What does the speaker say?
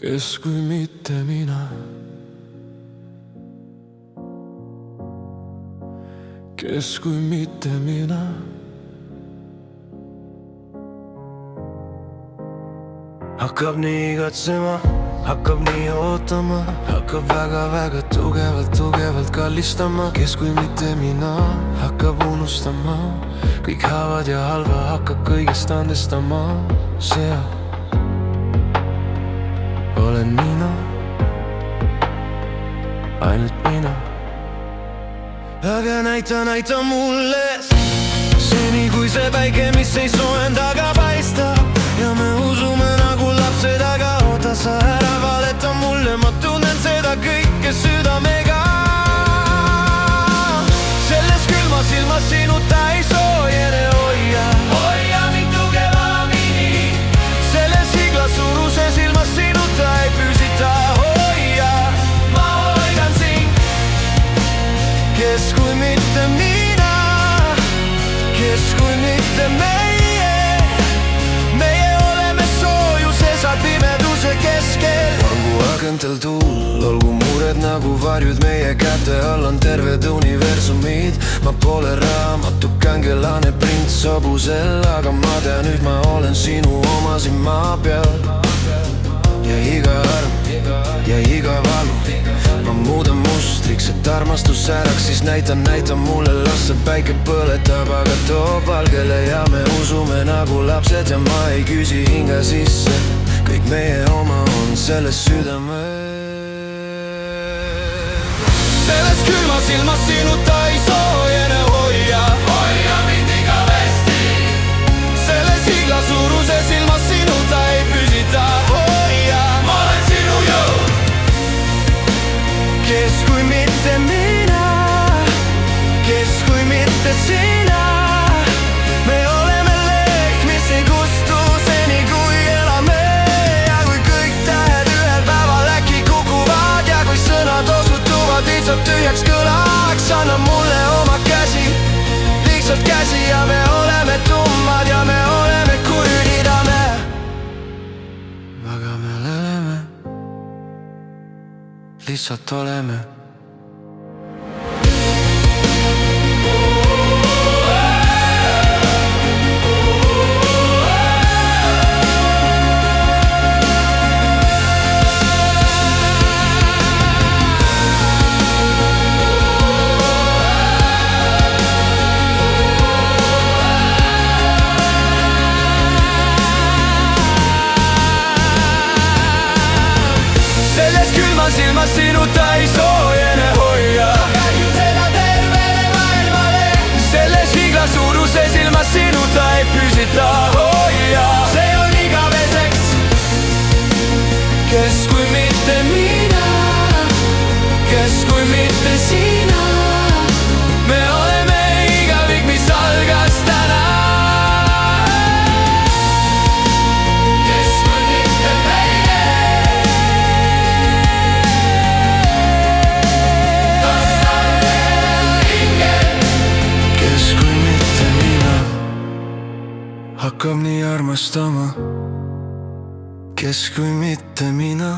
Kes kui mitte mina. Kes kui mitte mina. Hakkab nii igatsema, hakkab nii ootama, hakkab väga-väga tugevalt kallistama. Kes kui mitte mina, hakkab unustama kõik haavad ja halva, hakkab kõigest andestama. See olen mina, ainult mina. Aga näita mulle seni, kui see päike, mis ei soojenda, aga paistab. Ja me usume nagu lapsed, aga oota sa ära, valeta mulle, ma tunnen seda kõike südamega. Selles külmas ilmas sinuta ei soojene, hoia mind tugevamini. Selles iglas suruses ilmas sinuta ei püsita, hoia, ma hoidan sind. Kes kui mitte mina, kes kui mitte meie. Meie oleme soojuses, pimeduse keskel. Olgu agentel tuul, olgu mured nagu varjud, meie käte all on terved universumid. Ma pole raamatu kangelane prints hobusel, aga ma tean, nüüd ma olen sinu oma siin maa peal. Ja iga arm ja iga valu ma muudan mustriks, et armastus säraks, siis näita mulle, las see päike põletab, aga toob valgele. Ja me usume nagu lapsed ja ma ei küsi hinge sisse, kõik meie oma on selles südames. Selles külmas ilmas sinuta ei soojene, hoia mind igavesti. Selles iglas suruses ilmas sinuta ei püsita, hoia, ma olen sinu jõud. Kes kui mitte mina, kes kui mitte sina. Me oleme leht, mis ei kustu seni, kui elame. Ja kui kõik tähed ühel päeval äkki kukuvad ja kui sõnad osutuvad lihtsalt tühjaks kõlaks, anna mulle oma käsi, lihtsalt käsi. Ja me oleme tummad ja me oleme kujunid, aga me oleme, lihtsalt oleme. Ilmas sinuta ei soojene, hoia ju seda tervele maailmale. Selles iglas suruses ilmas sinuta ei püsita, hoia, see on igaveseks. Kes kui mitte mina, kes kui mitte sina. Me oleme igavik, mis algas täna. Hakkab nii armastama, kes kui mitte mina.